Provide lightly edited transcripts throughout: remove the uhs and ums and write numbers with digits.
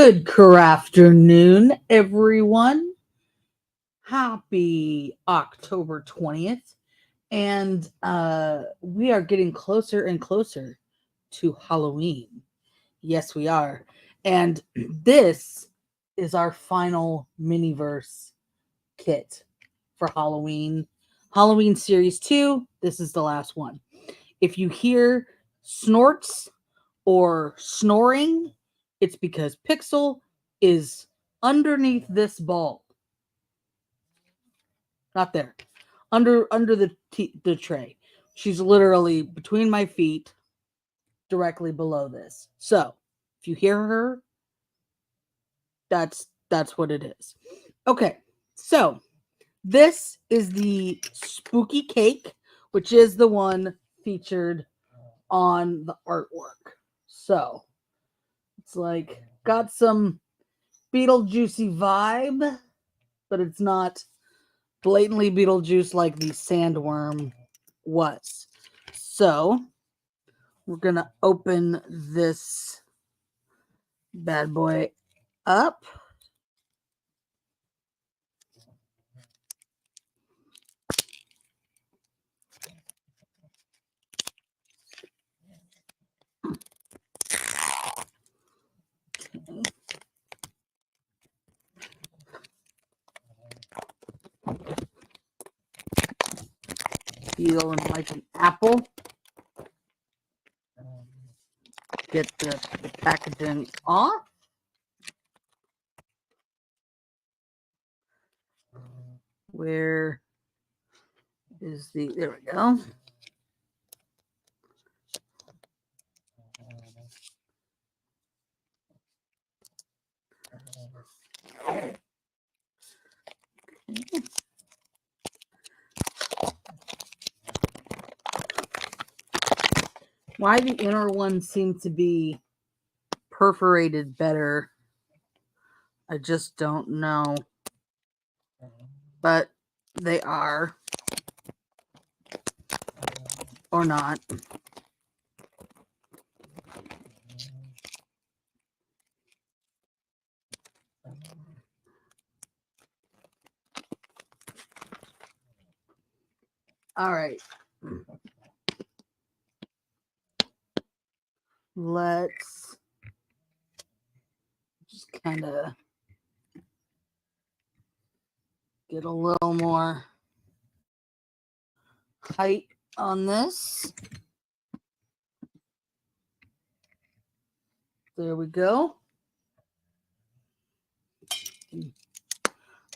Good crafternoon, everyone. Happy October 20th. And we are getting closer and closer to Halloween. Yes, we are. And this is our final Miniverse kit for Halloween. Halloween Series 2, this is the last one. If you hear snorts or snoring, it's because Pixel is underneath this ball. Not there. Under the tray. She's literally between my feet, directly below this. So, if you hear her, that's what it is. Okay. So, this is the spooky cake, which is the one featured on the artwork. So, it's like got some Beetlejuicy vibe, but it's not blatantly Beetlejuice like the sandworm was. So we're gonna open this bad boy up. Feel like an apple. Get the packaging off. Where is there we go. Okay. Why the inner ones seem to be perforated better, I just don't know. But they are. Or not. All right. Let's just kind of get a little more height on this. There we go.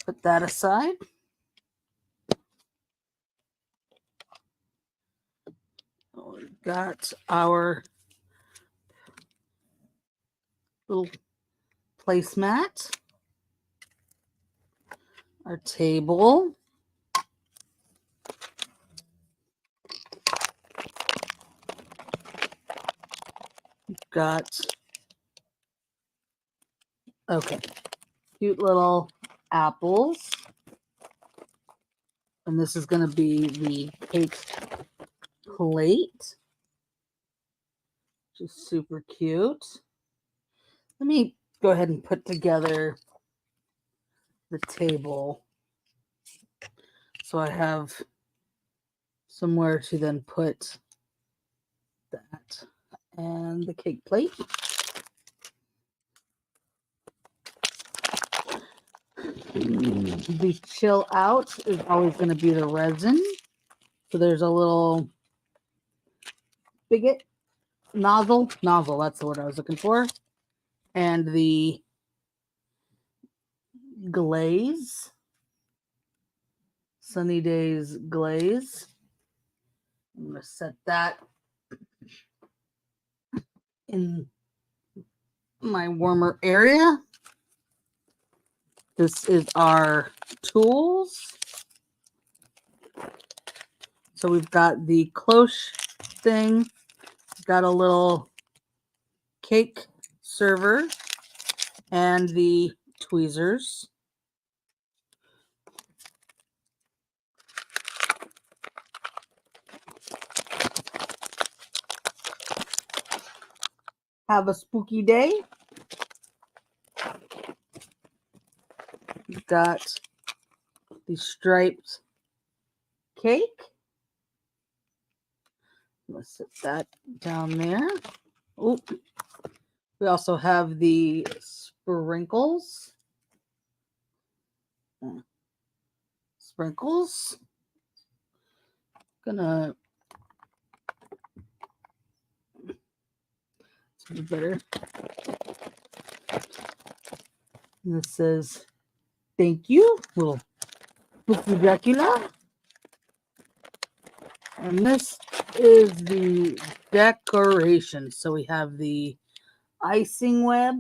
Put that aside. We've got our little placemat, our table, we've got cute little apples, and this is going to be the cake plate, just super cute. Let me go ahead and put together the table so I have somewhere to then put that and the cake plate. The chill out is always going to be the resin. So there's a little spigot nozzle, that's the word I was looking for. And the glaze, Sunny Days glaze. I'm going to set that in my warmer area. This is our tools. So we've got the cloche thing. We've got a little cake server and the tweezers. Have a spooky day. got the striped cake. Let's set that down there. Oh, we also have the sprinkles. Sprinkles. Gonna be better. And this says, "Thank you, little Spooky Dracula." And this is the decoration. So we have the icing web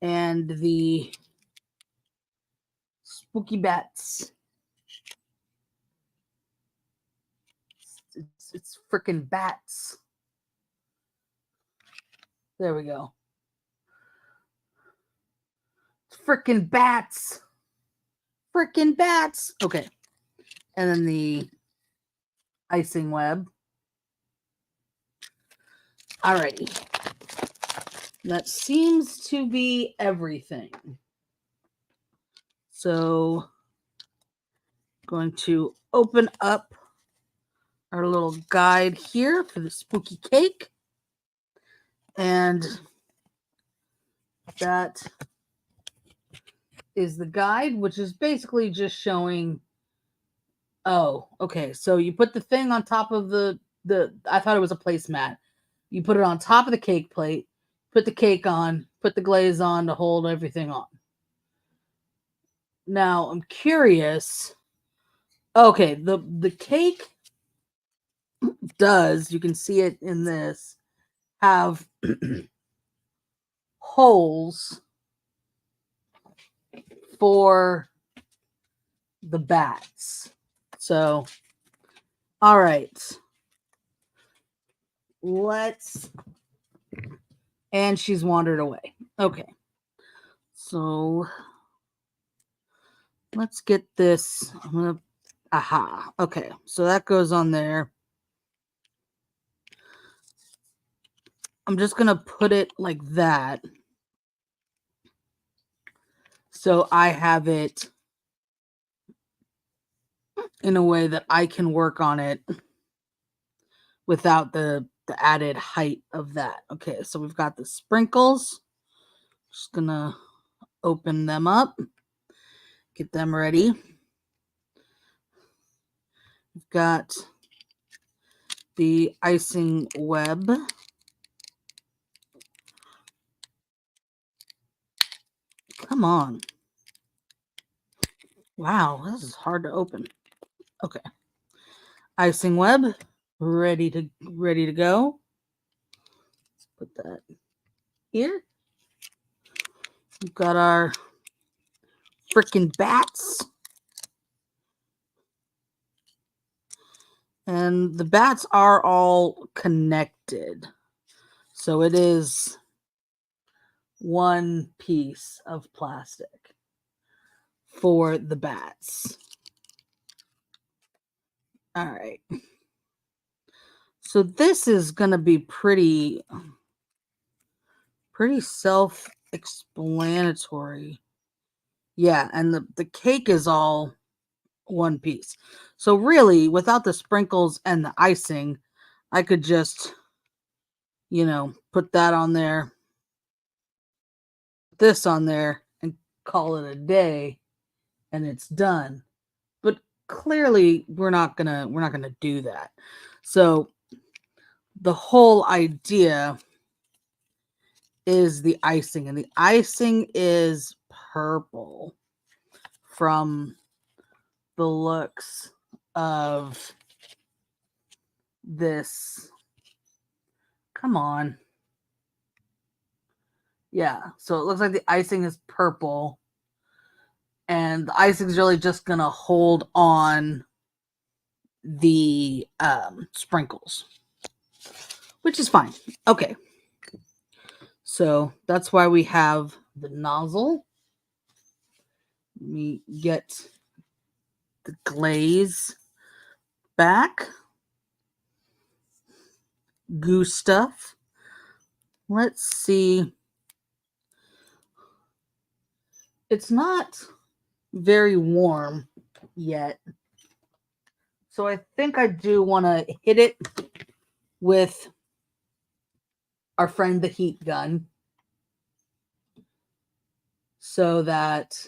and the spooky bats. It's freaking bats. There we go. Freaking bats. Freaking bats. Okay. And then the icing web. Alrighty. That seems to be everything. So, going to open up our little guide here for the spooky cake. And that is the guide, which is basically just showing, oh, okay, so you put the thing on top of the I thought it was a placemat. You put it on top of the cake plate, put the cake on, put the glaze on to hold everything on. Now, I'm curious. Okay, the cake does, you can see it in this, have holes for the bats. So, all right. And she's wandered away. Okay. So, let's get this. Aha. Okay. So that goes on there. I'm just going to put it like that. So I have it in a way that I can work on it without the added height of that. Okay, so we've got the sprinkles. Just gonna open them up, get them ready. We've got the icing web. Come on. Wow, this is hard to open. Okay. Icing web, ready to go. Let's put that here. We've got our freaking bats. And the bats are all connected. So it is one piece of plastic for the bats. All right. So this is going to be pretty self-explanatory. Yeah, and the cake is all one piece. So really, without the sprinkles and the icing, I could just, put that on there, this on there, and call it a day, and it's done. But clearly, we're not gonna do that. So the whole idea is the icing, and the icing is purple from the looks of this. Come on. Yeah, so it looks like the icing is purple, and the icing is really just gonna hold on the sprinkles, which is fine. Okay, so that's why we have the nozzle. Let me get the glaze back. Goo stuff. Let's see It's not very warm yet. So I think I do want to hit it with our friend the heat gun so that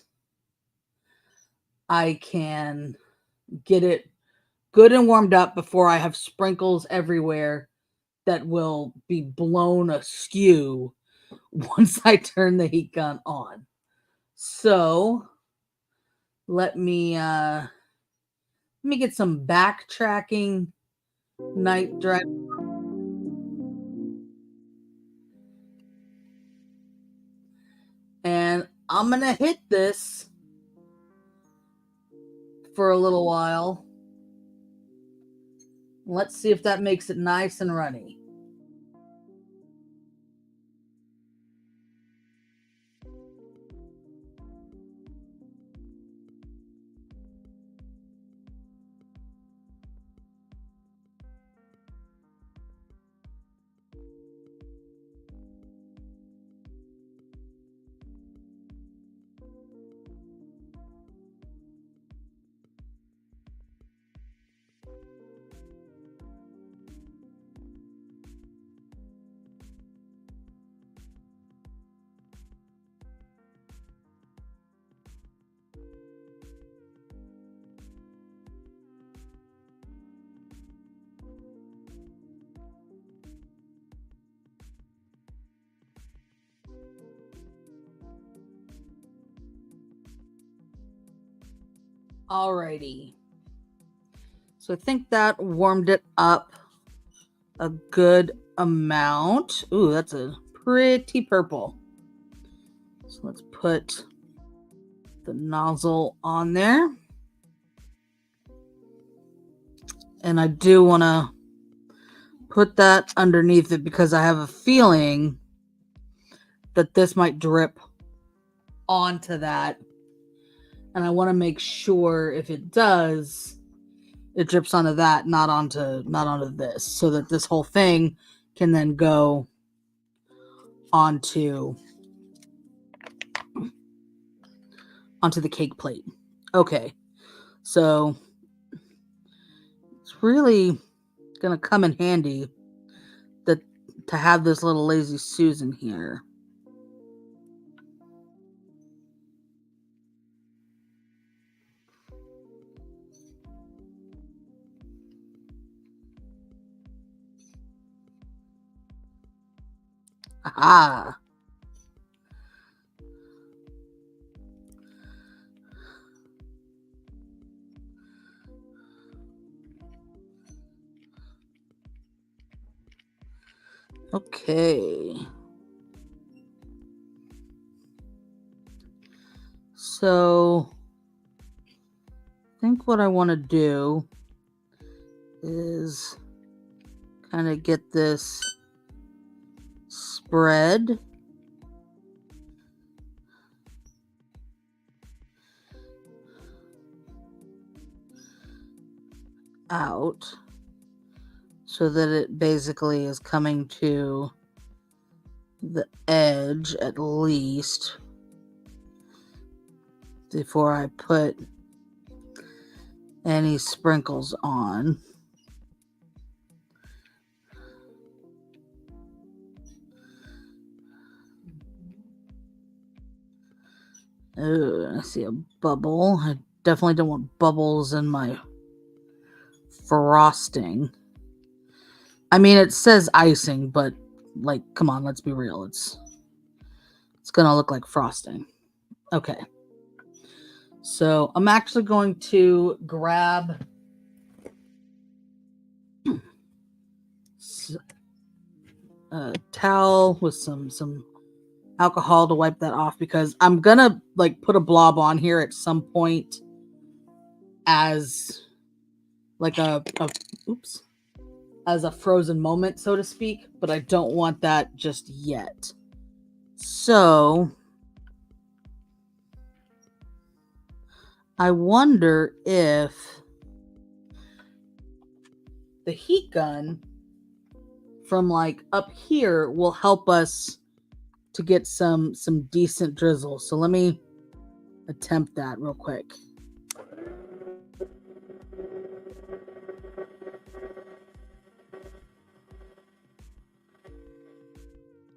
I can get it good and warmed up before I have sprinkles everywhere that will be blown askew once I turn the heat gun on. So let me get some backtracking night drive. And I'm gonna hit this for a little while. Let's see if that makes it nice and runny. Alrighty. So I think that warmed it up a good amount. Ooh, that's a pretty purple. So let's put the nozzle on there. And I do want to put that underneath it because I have a feeling that this might drip onto that. And I want to make sure if it does, it drips onto that, not onto this, so that this whole thing can then go onto the cake plate. Okay. So it's really gonna come in handy to have this little lazy Susan here. Aha. Okay. So I think what I want to do is kind of get this spread out so that it basically is coming to the edge at least before I put any sprinkles on. Oh, I see a bubble. I definitely don't want bubbles in my frosting. I mean, it says icing, but like, come on, let's be real. It's gonna look like frosting. Okay. So I'm actually going to grab a towel with some alcohol to wipe that off because I'm gonna like put a blob on here at some point as like as a frozen moment, so to speak, but I don't want that just yet. So I wonder if the heat gun from like up here will help us to get some decent drizzle. So let me attempt that real quick.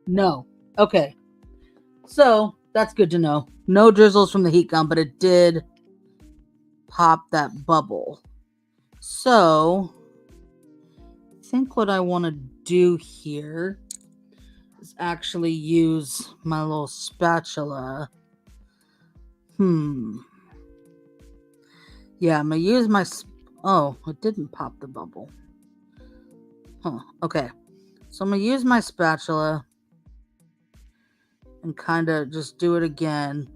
No. Okay. So that's good to know. No drizzles from the heat gun, but it did pop that bubble. So I think what I want to do here is actually use my little spatula. Yeah, I'm going to use my... Oh, it didn't pop the bubble. Huh. Okay. So I'm going to use my spatula and kind of just do it again.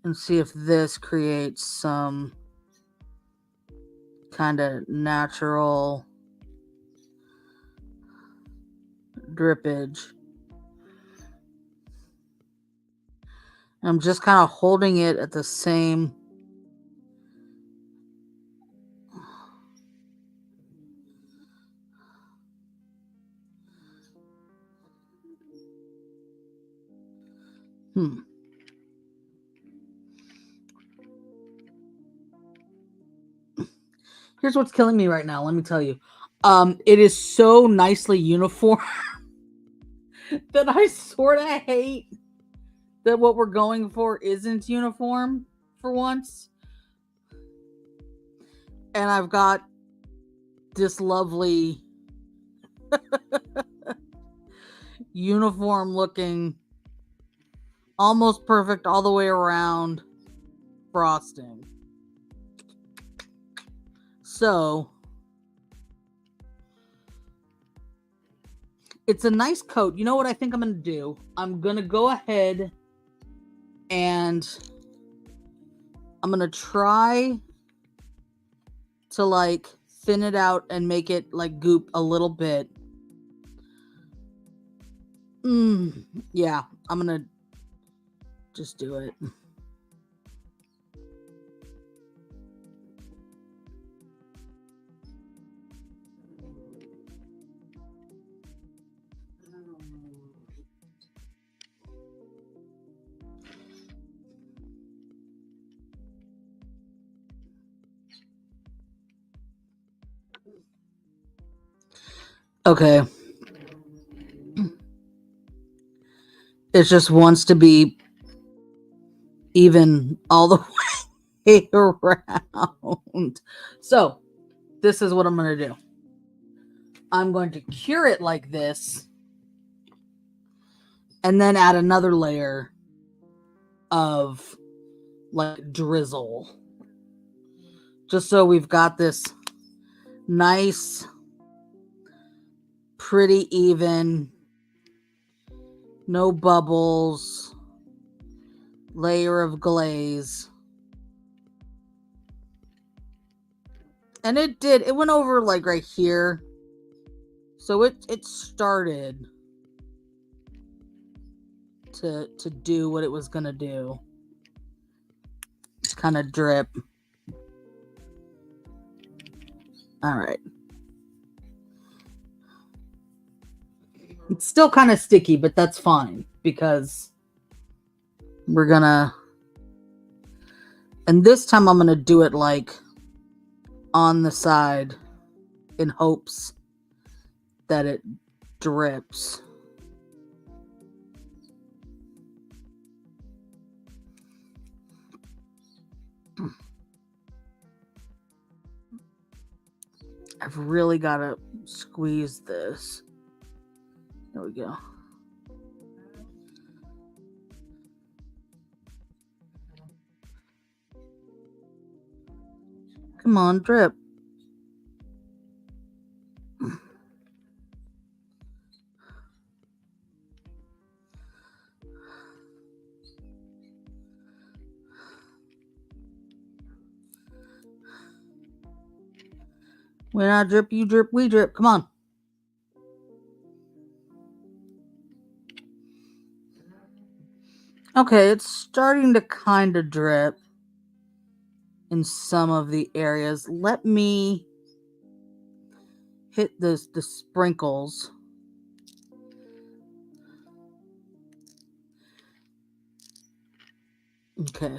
And see if this creates some kind of natural drippage. I'm just kind of holding it at the same... Here's what's killing me right now. Let me tell you. It is so nicely uniform that I sort of hate that what we're going for isn't uniform for once. And I've got this lovely uniform looking, almost perfect all the way around frosting. So it's a nice coat. You know what I think I'm going to do? I'm going to go ahead and I'm going to try to like thin it out and make it like goop a little bit. Yeah, I'm going to just do it. Okay. It just wants to be even all the way around. So, this is what I'm going to do. I'm going to cure it like this and then add another layer of like drizzle. Just so we've got this nice, pretty even, no bubbles, layer of glaze. And it went over like right here. So it started to do what it was going to do. Just kind of drip. All right. It's still kind of sticky, but that's fine because we're gonna... And this time I'm gonna do it like on the side in hopes that it drips. I've really got to squeeze this. There we go. Come on, drip. When I drip, you drip, we drip. Come on. Okay, it's starting to kind of drip in some of the areas. Let me hit the sprinkles. Okay.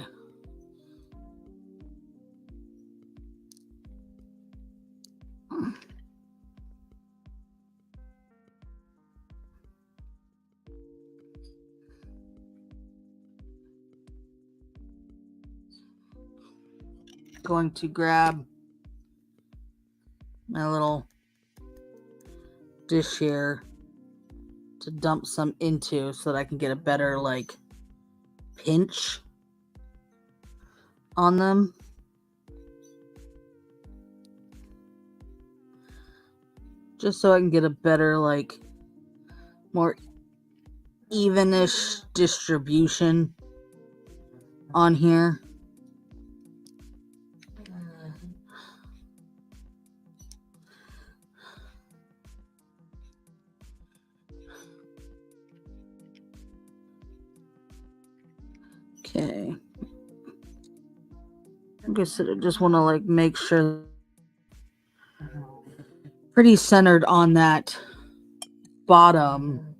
Going to grab my little dish here to dump some into so that I can get a better like pinch on them. Just so I can get a better like more evenish distribution on here. Okay. I guess I just want to like make sure pretty centered on that bottom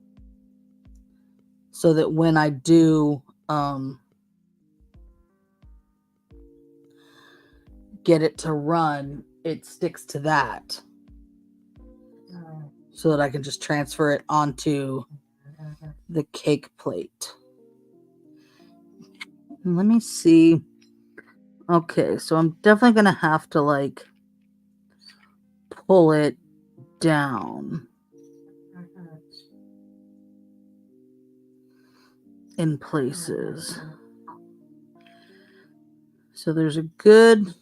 so that when I do get it to run, it sticks to that so that I can just transfer it onto the cake plate. Let me see. Okay, so I'm definitely gonna have to like pull it down in places. So there's a good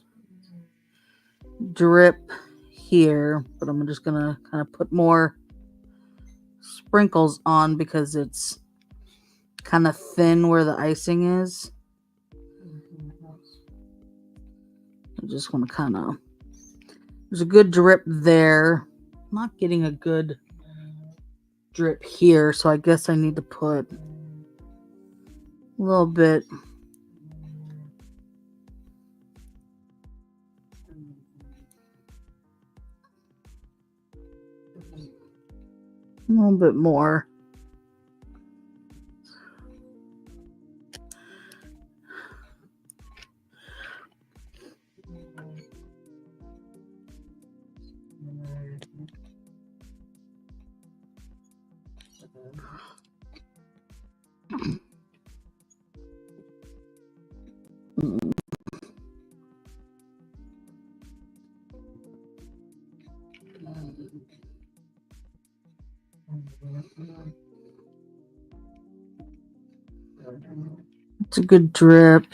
drip here, but I'm just gonna kind of put more sprinkles on because it's kind of thin where the icing is. I just want to kind of, there's a good drip there. I'm not getting a good drip here, so I guess I need to put a little bit more. It's a good drip.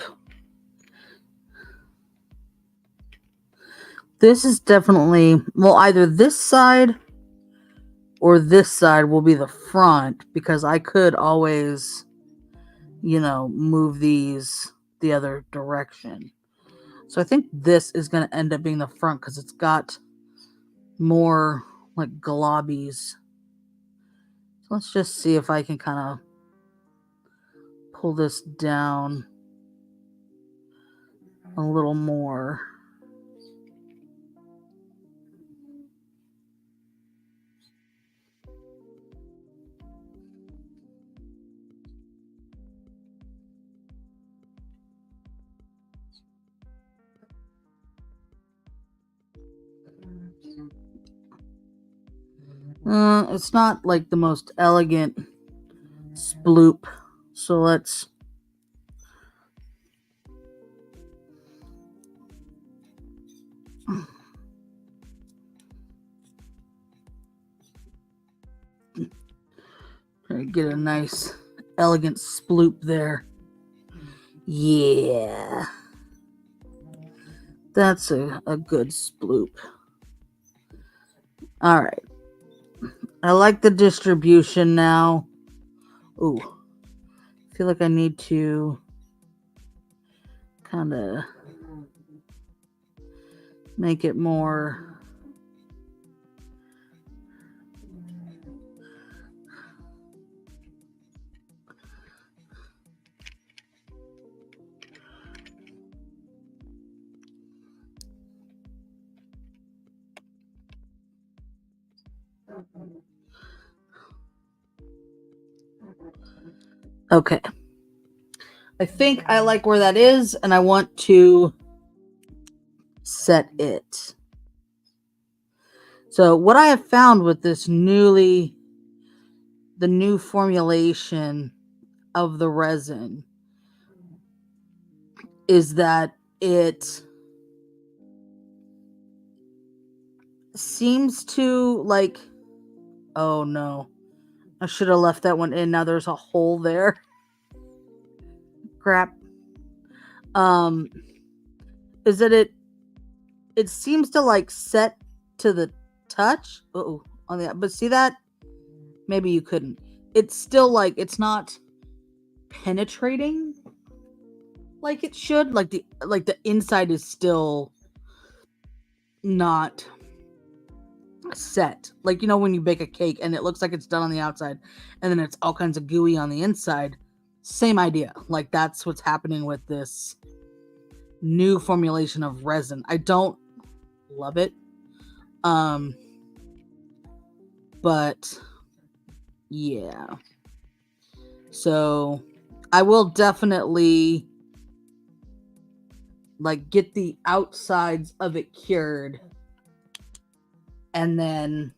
This is definitely, well, either this side or this side will be the front because I could always, you know, move these the other direction. So I think this is going to end up being the front because it's got more like globbies. So let's just see if I can kind of pull this down a little more. It's not like the most elegant sploop, so let's get a nice elegant sploop there. Yeah, that's a good sploop. All right, I like the distribution now. Ooh, I feel like I need to kind of make it more. Okay. I think I like where that is, and I want to set it. So what I have found with this the new formulation of the resin is that it seems to like, oh no, I should have left that one in. Now there's a hole there. Crap. Is that it seems to like set to the touch. Oh, on the, but see that? Maybe you couldn't. It's still like, it's not penetrating like it should. Like the inside is still not set. Like, you know, when you bake a cake and it looks like it's done on the outside and then it's all kinds of gooey on the inside. Same idea. Like, that's what's happening with this new formulation of resin. I don't love it. But yeah. So I will definitely like get the outsides of it cured, and then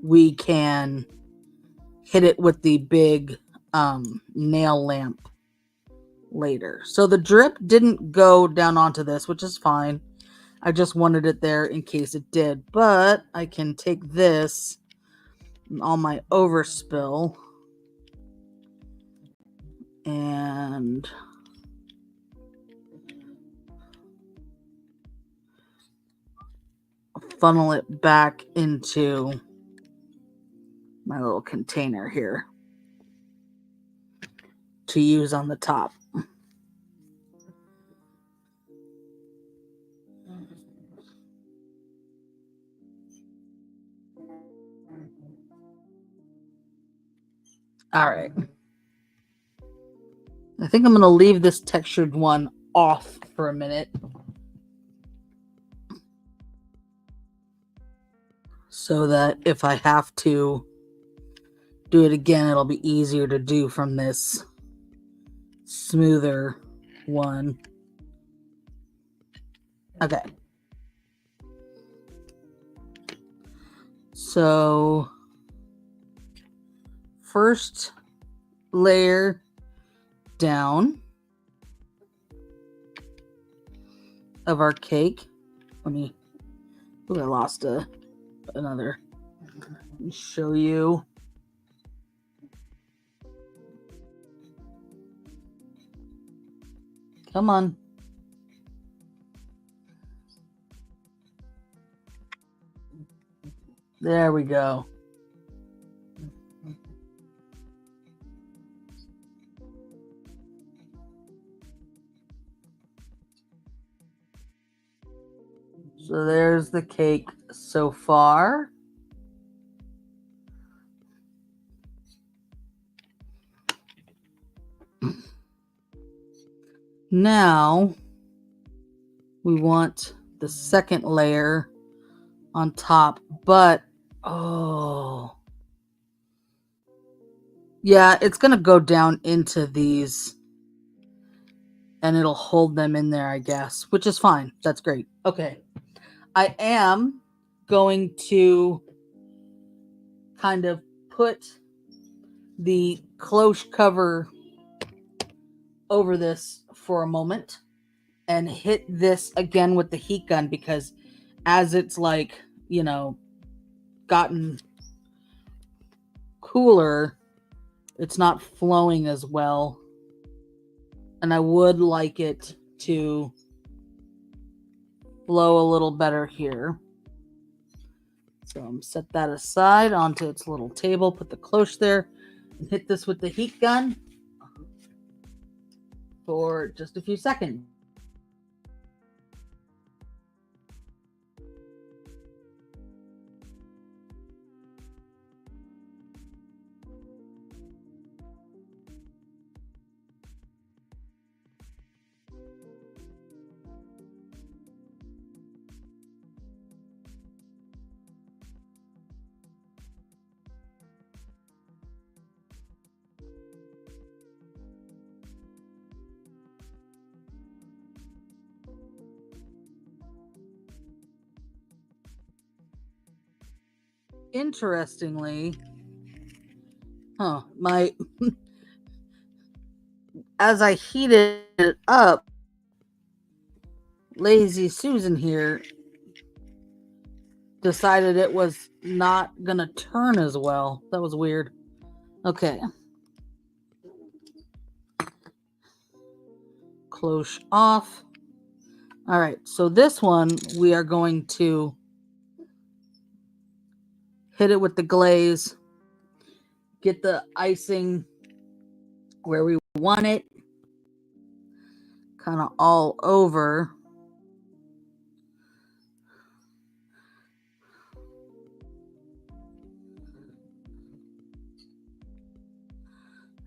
we can hit it with the big nail lamp later. So the drip didn't go down onto this, which is fine. I just wanted it there in case it did. But I can take this and all my overspill and funnel it back into my little container here to use on the top. All right. I think I'm going to leave this textured one off for a minute, so that if I have to do it again, it'll be easier to do from this smoother one. Okay. So first layer down of our cake. Let me, I lost another. Let me show you. Come on. There we go. So there's the cake so far. Now we want the second layer on top, but oh yeah, it's gonna go down into these and it'll hold them in there, I guess, which is fine. That's great. Okay, I am going to kind of put the cloche cover over this for a moment and hit this again with the heat gun, because as it's like, you know, gotten cooler, it's not flowing as well, and I would like it to flow a little better here. So I'm set that aside onto its little table, put the cloche there, and hit this with the heat gun for just a few seconds. Interestingly, my as I heated it up, Lazy Susan here decided it was not gonna turn as well. That was weird. Okay. Cloche off. All right, so this one we are going to hit it with the glaze, get the icing where we want it, kind of all over.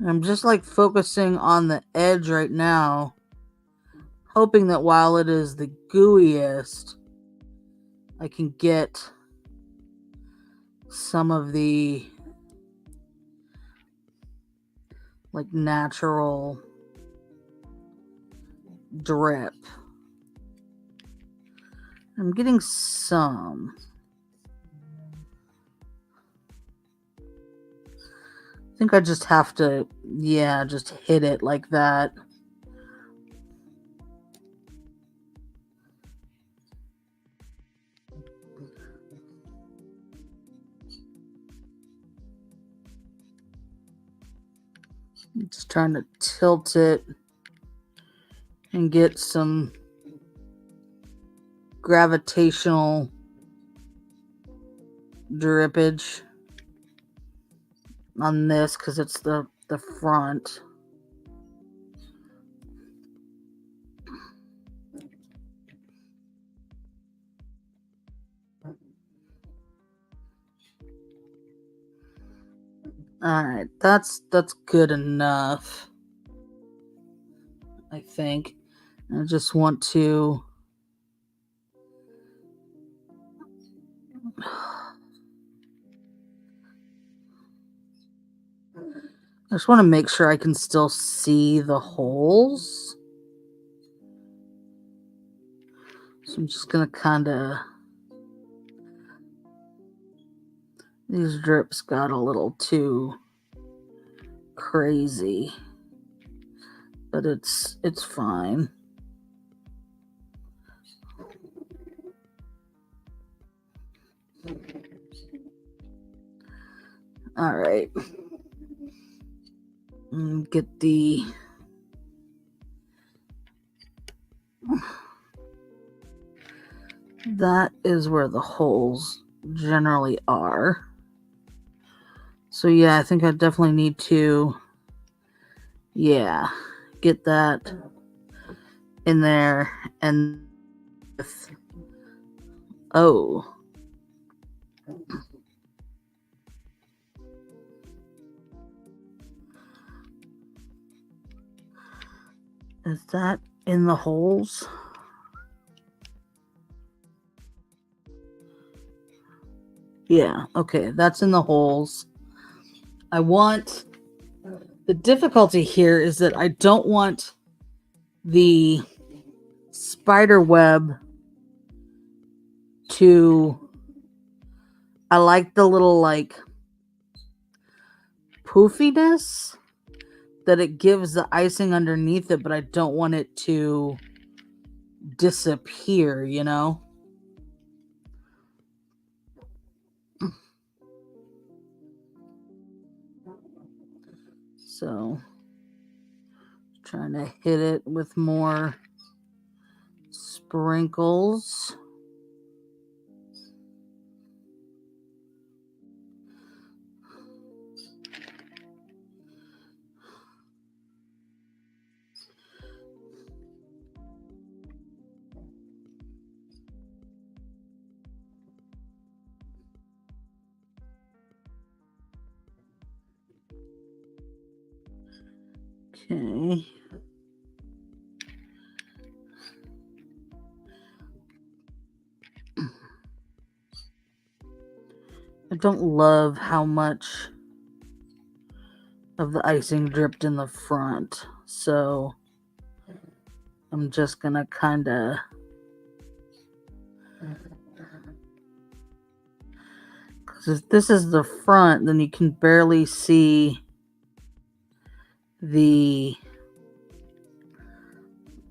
I'm just like focusing on the edge right now, hoping that while it is the gooeyest, I can get some of the like natural drip. I'm getting some. I think I just have to, just hit it like that. I'm just trying to tilt it and get some gravitational drippage on this because it's the front. All right, that's good enough, I think. I just want to make sure I can still see the holes. So I'm just gonna kind of, these drips got a little too crazy, but it's fine. All right. Get the that is where the holes generally are. So yeah, I think I definitely need to get that in there. And is that in the holes? Yeah, okay, that's in the holes. The difficulty here is that I don't want the spider web I like the little like poofiness that it gives the icing underneath it, but I don't want it to disappear, you know? So, trying to hit it with more sprinkles. Okay. I don't love how much of the icing dripped in the front, so I'm just gonna kind of If this is the front, then you can barely see the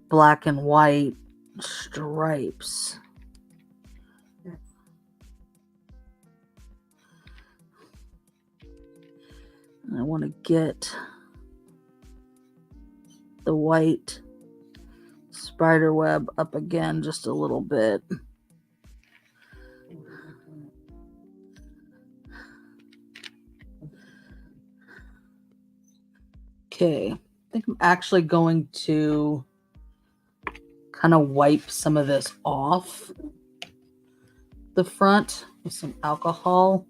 black and white stripes. I want to get the white spider web up again just a little bit. Okay, I think I'm actually going to kind of wipe some of this off the front with some alcohol.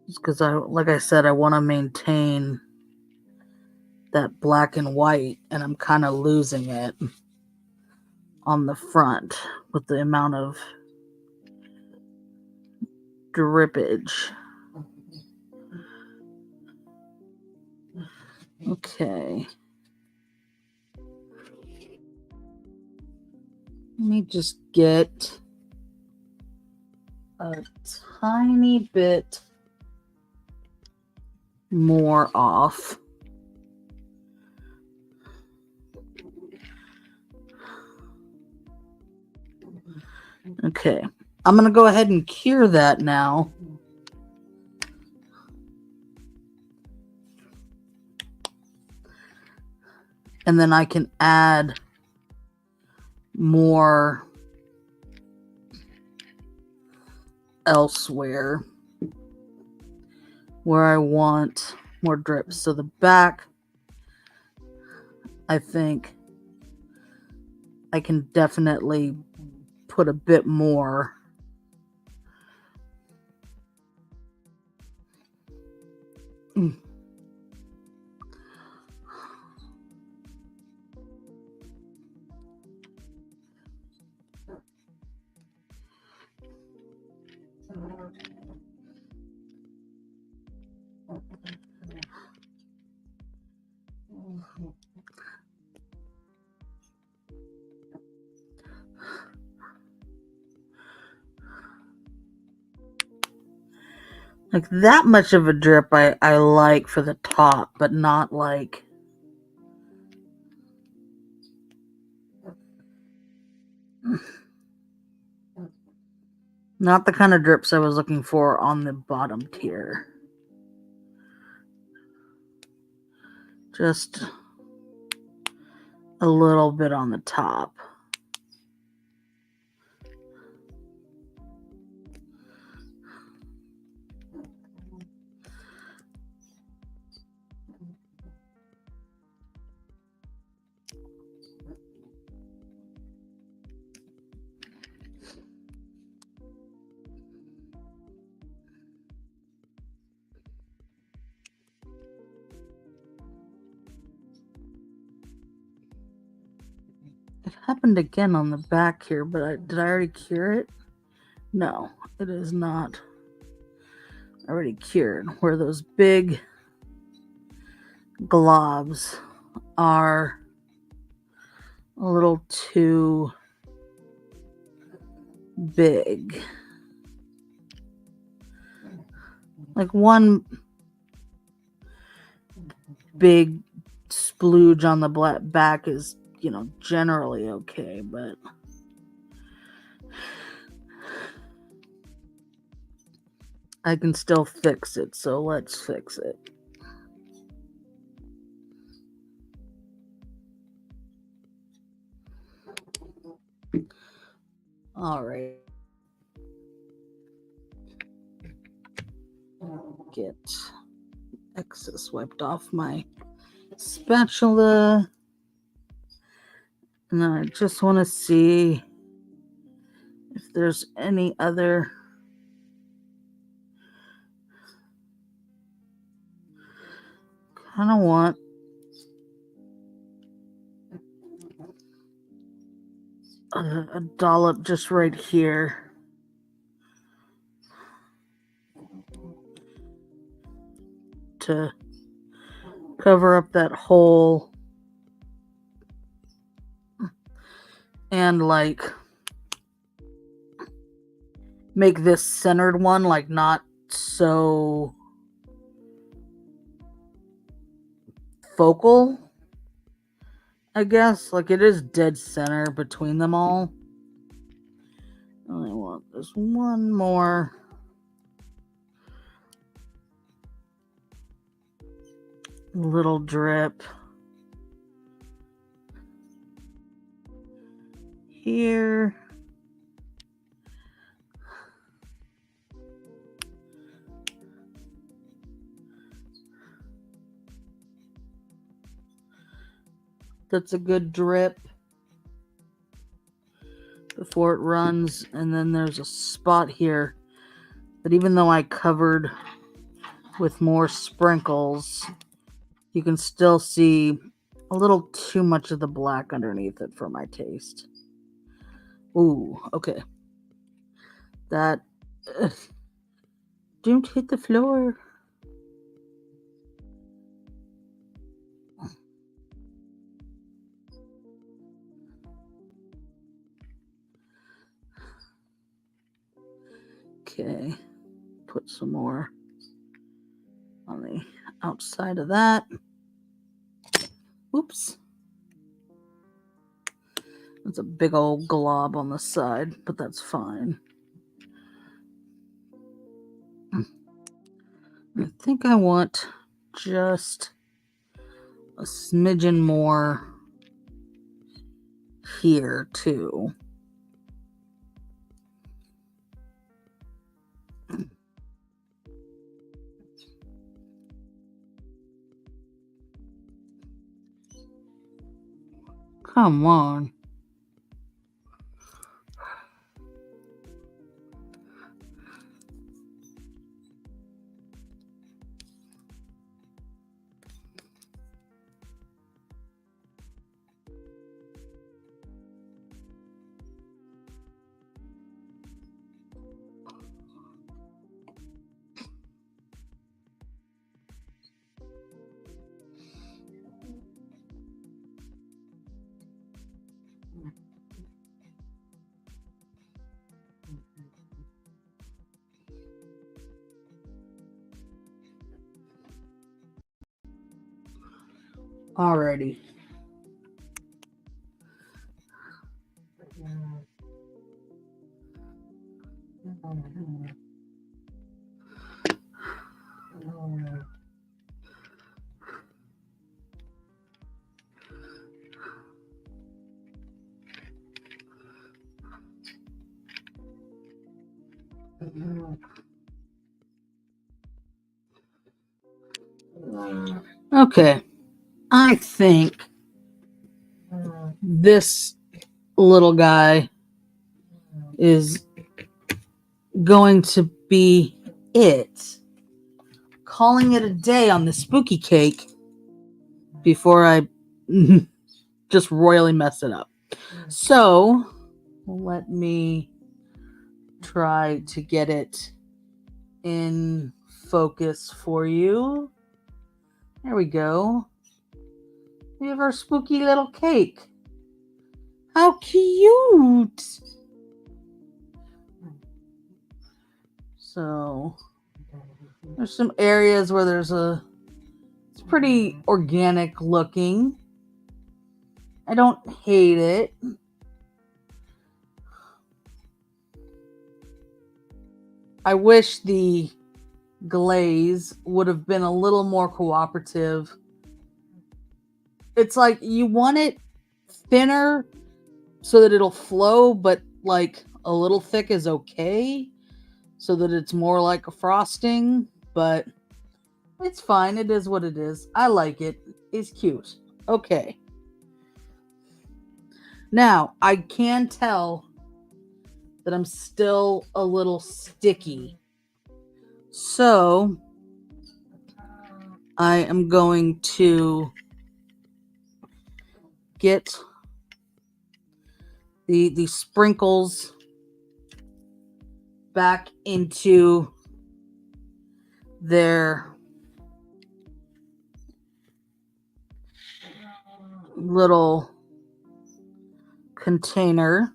Just because like I said, I want to maintain that black and white, and I'm kind of losing it on the front with the amount of drippage. Okay. Let me just get a tiny bit more off. Okay, I'm going to go ahead and cure that now. And then I can add more elsewhere where I want more drips. So the back, I think I can definitely put a bit more. Like that much of a drip I like for the top, but not like not the kind of drips I was looking for on the bottom tier. Just a little bit on the top. It happened again on the back here, but did I already cure it? No, it is not already cured. Where those big globs are a little too big. Like one big splooge on the black back is, generally okay, but I can still fix it, so let's fix it. All right. Get excess wiped off my spatula. And then I just want to see if there's any other kind of want a dollop just right here. To cover up that hole. And like make this centered one like not so focal, I guess. Like it is dead center between them all. I want this one more little drip here. That's a good drip before it runs. And then there's a spot here that even though I covered with more sprinkles, you can still see a little too much of the black underneath it for my taste. Ooh, okay. That... don't hit the floor. Okay, put some more on the outside of that. Oops. That's a big old glob on the side, but that's fine. I think I want just a smidgen more here too. Come on. Alrighty. Okay. I think this little guy is going to be it. Calling it a day on the spooky cake before I just royally mess it up. So let me try to get it in focus for you. There we go. We have our spooky little cake. How cute! So there's some areas where it's pretty organic looking. I don't hate it. I wish the glaze would have been a little more cooperative. It's like you want it thinner so that it'll flow, but like a little thick is okay, so that it's more like a frosting, but it's fine. It is what it is. I like it. It's cute. Okay. Now, I can tell that I'm still a little sticky. So, I am going to get the sprinkles back into their little container.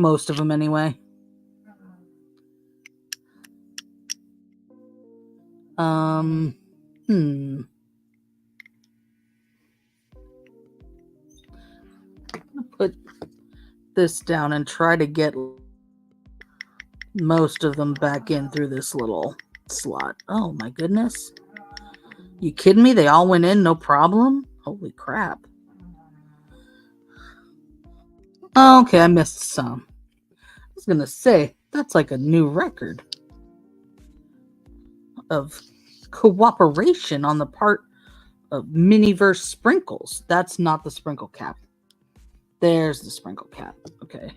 most of them anyway. Put this down and try to get most of them back in through this little slot. Oh my goodness. You kidding me? They all went in, no problem? Holy crap. Okay, I missed some. I was gonna say, that's like a new record of cooperation on the part of Miniverse sprinkles. That's not the sprinkle cap. There's the sprinkle cap. Okay.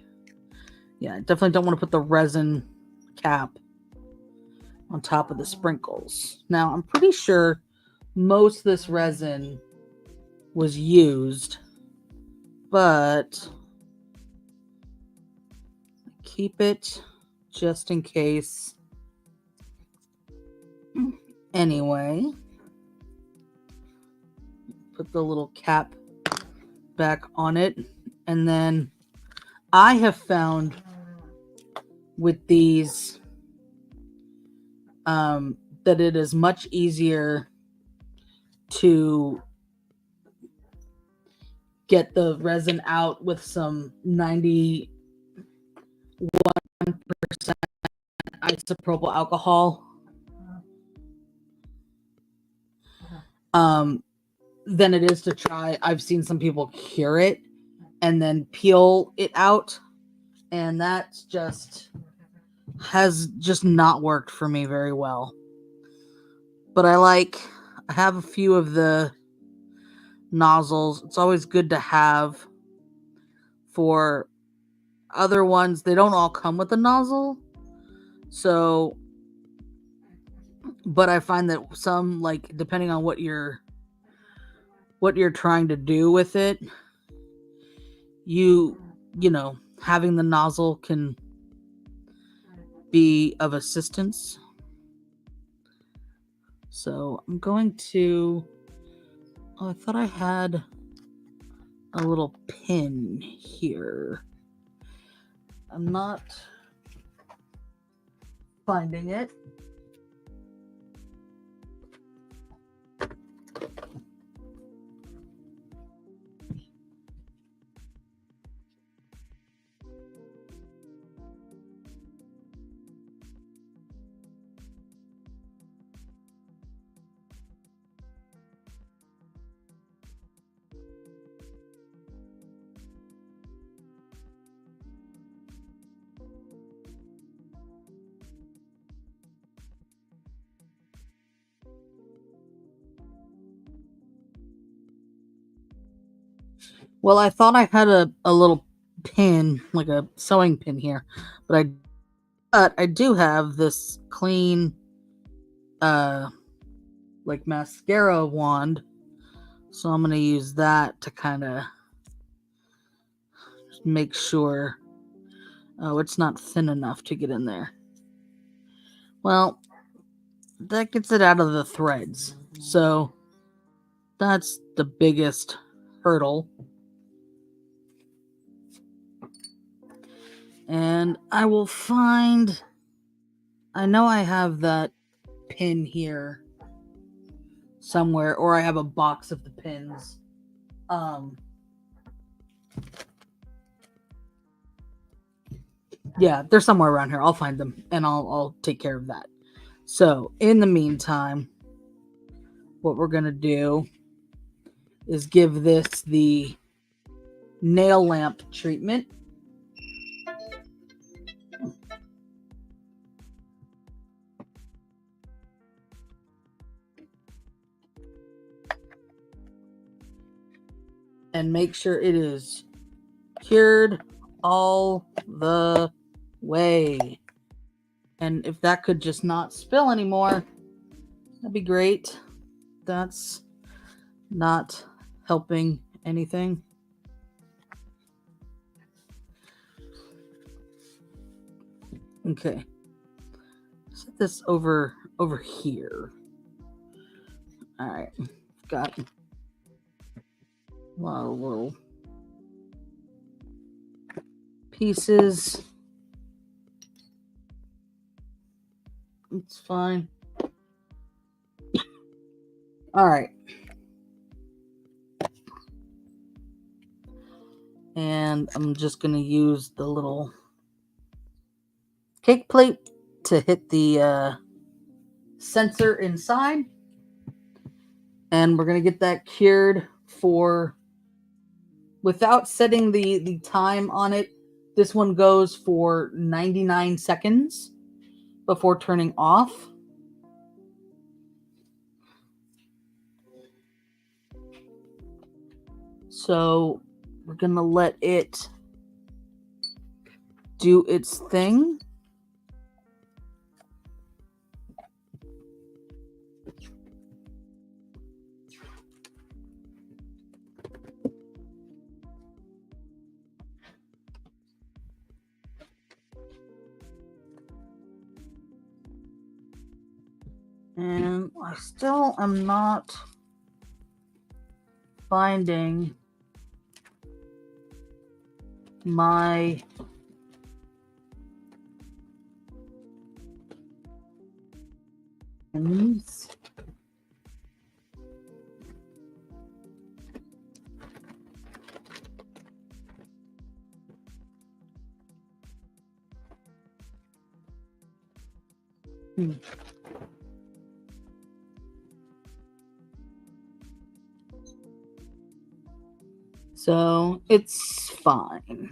Yeah, I definitely don't want to put the resin cap on top of the sprinkles. Now, I'm pretty sure most of this resin was used, but keep it just in case. Anyway, put the little cap back on it, and then I have found with these that it is much easier to get the resin out with some 91% isopropyl alcohol than it is to try. I've seen some people cure it and then peel it out, and that's has not worked for me very well. But I have a few of the nozzles. It's always good to have for other ones. They don't all come with a nozzle. So, but I find that some, like, depending on what you're trying to do with it, you know, having the nozzle can be of assistance. So I'm going to, I thought I had a little pin here. I'm not finding it. Well, I thought I had a little pin, like a sewing pin here, but I do have this clean, like mascara wand, so I'm gonna use that to kind of make sure. Oh, it's not thin enough to get in there. Well, that gets it out of the threads, so that's the biggest hurdle. And I will find, I know I have that pin here somewhere, or I have a box of the pins. Yeah, they're somewhere around here. I'll find them and I'll take care of that. So in the meantime, what we're gonna do is give this the nail lamp treatment. And make sure it is cured all the way. And if that could just not spill anymore, that'd be great. That's not helping anything. Okay. Set this over here. All right. Got a little pieces. It's fine. All right. And I'm just going to use the little cake plate to hit the sensor inside. And we're going to get that cured for, without setting the time on it, this one goes for 99 seconds before turning off. So we're going to let it do its thing. And I still am not finding my pins. So it's fine.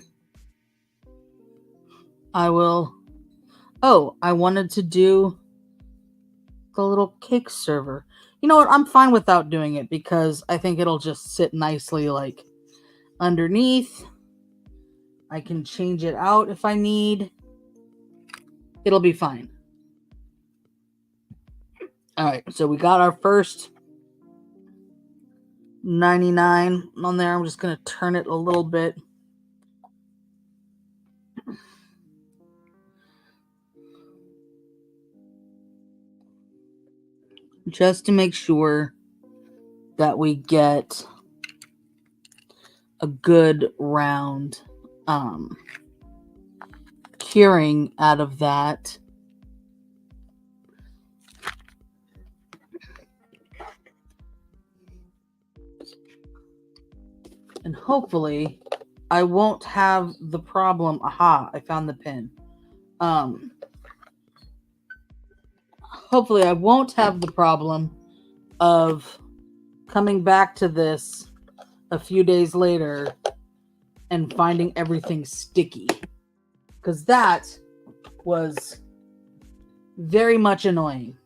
I will. Oh, I wanted to do the little cake server. You know what? I'm fine without doing it because I think it'll just sit nicely like underneath. I can change it out if I need. It'll be fine. All right, so we got our first 99 on there. I'm just going to turn it a little bit. Just to make sure that we get a good round curing out of that. And hopefully I won't have the problem. Aha, I found the pin. Hopefully I won't have the problem of coming back to this a few days later and finding everything sticky. Because that was very much annoying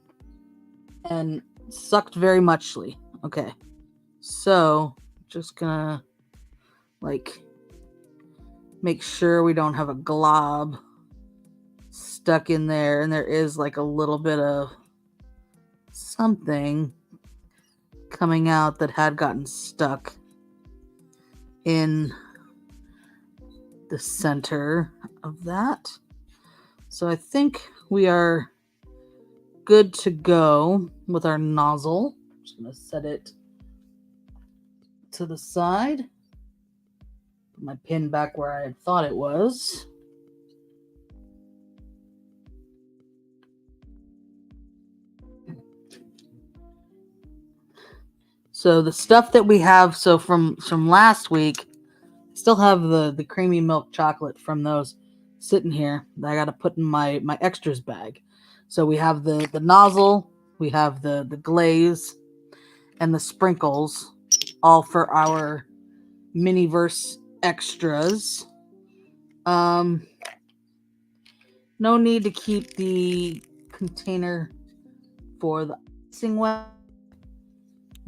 and sucked very muchly. Okay, so just gonna like make sure we don't have a glob stuck in there, and there is like a little bit of something coming out that had gotten stuck in the center of that. So I think we are good to go with our nozzle. I'm just going to set it to the side. Put my pin back where I had thought it was. So the stuff that we have, so from last week, still have the creamy milk chocolate from those sitting here that I got to put in my extras bag. So we have the nozzle, we have the glaze, and the sprinkles, all for our Miniverse extras. No need to keep the container for the icing wet.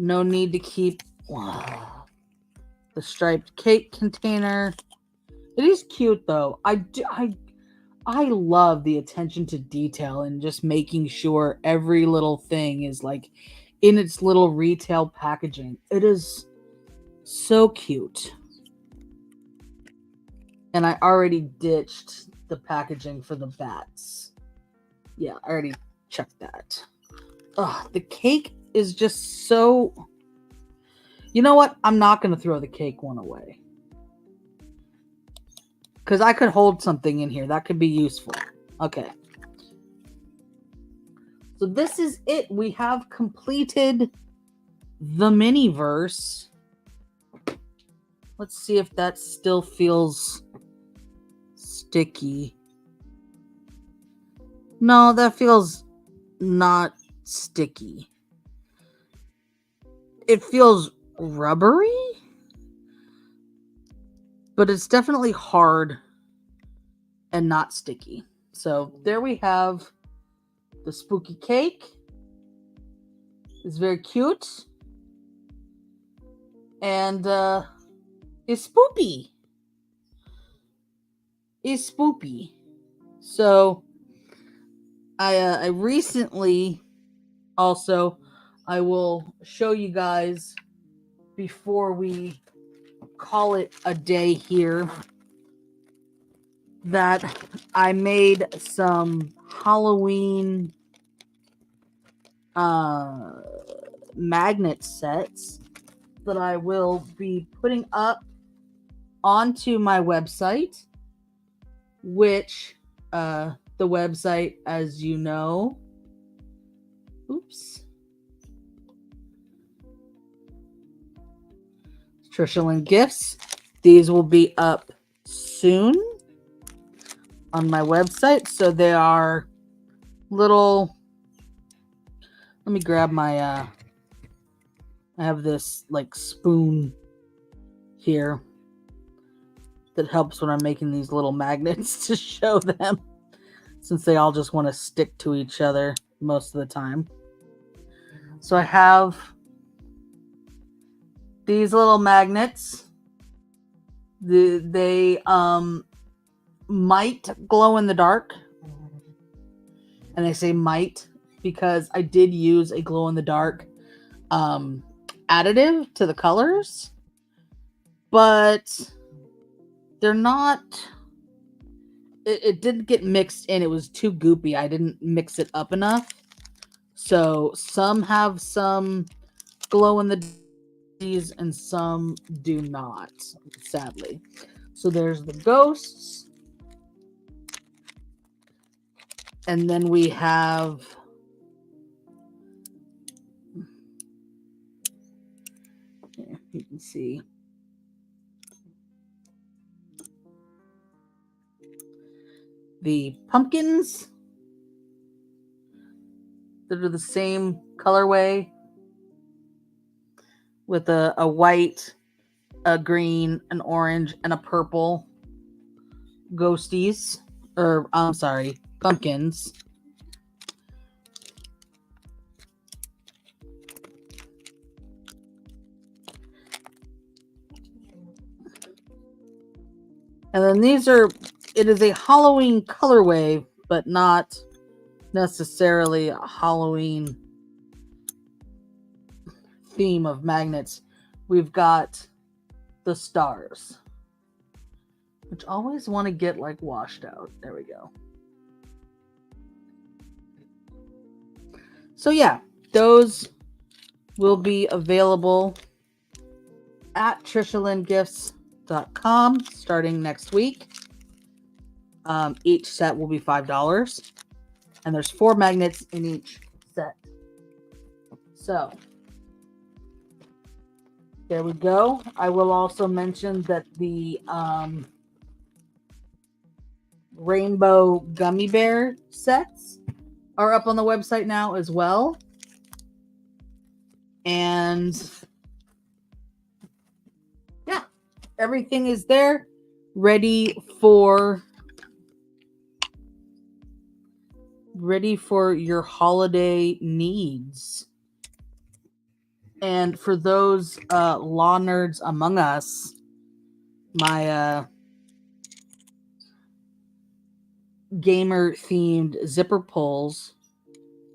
No need to keep the striped cake container. It is cute though. I love the attention to detail and just making sure every little thing is like in its little retail packaging. It is so cute. And I already ditched the packaging for the bats. Yeah, I already checked that. Ugh, the cake is just so... You know what? I'm not going to throw the cake one away. because I could hold something in here. That could be useful. Okay. So this is it. We have completed the Miniverse. Let's see if that still feels sticky. No, that feels not sticky. It feels rubbery, but it's definitely hard and not sticky. So there we have the spooky cake. It's very cute. And it's spoopy. It's spoopy. So I recently also, I will show you guys before we call it a day here, that I made some Halloween magnet sets that I will be putting up onto my website, which the website, as you know, TrishaLyn Gifts. These will be up soon on my website. So they are little, let me grab my I have this like spoon here that helps when I'm making these little magnets to show them, since they all just want to stick to each other most of the time. So I have these little magnets. They might glow in the dark. And I say might because I did use a glow in the dark additive to the colors, but they're not, it didn't get mixed in. It was too goopy. I didn't mix it up enough. So some have some glow in the dark and some do not, sadly. So there's the ghosts. And then we have you can see the pumpkins that are the same colorway with a white, a green, an orange, and a purple ghosties, or I'm sorry, pumpkins. And then these are, it is a Halloween colorway, but not necessarily a Halloween theme of magnets. We've got the stars, which always want to get like washed out. There we go. So yeah, those will be available at TrishaLynGifts.com starting next week. Each set will be $5, and there's 4 magnets in each set. So there we go. I will also mention that the rainbow gummy bear sets are up on the website now as well. And yeah, everything is there ready for your holiday needs. And for those law nerds among us, my gamer themed zipper pulls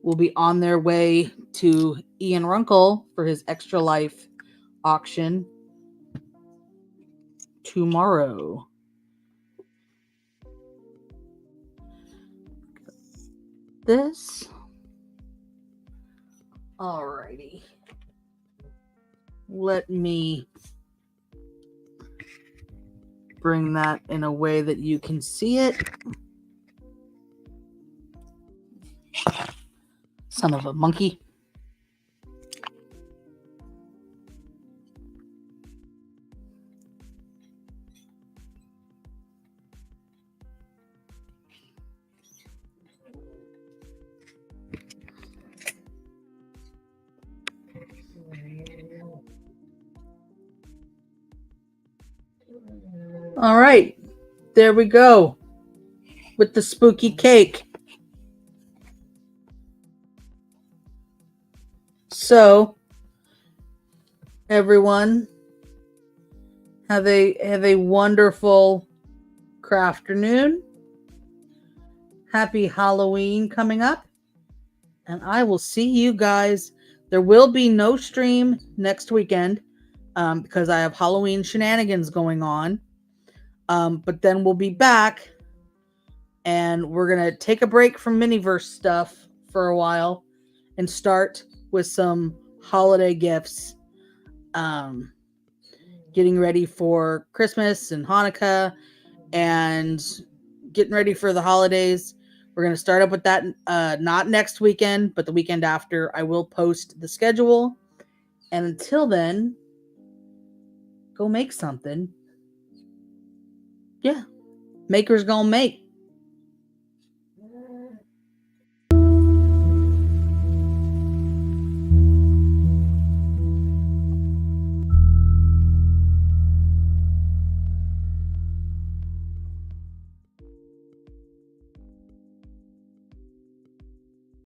will be on their way to Ian Runkle for his Extra Life auction tomorrow. This. Alrighty. Let me bring that in a way that you can see it. Son of a monkey. All right, there we go with the spooky cake. So, everyone, have a wonderful Crafternoon. Happy Halloween coming up, and I will see you guys. There will be no stream next weekend because I have Halloween shenanigans going on. But then we'll be back, and we're gonna take a break from Miniverse stuff for a while and start with some holiday gifts. Getting ready for Christmas and Hanukkah and getting ready for the holidays. We're going to start up with that not next weekend, but the weekend after. I will post the schedule. And until then, go make something. Yeah. Makers gonna make.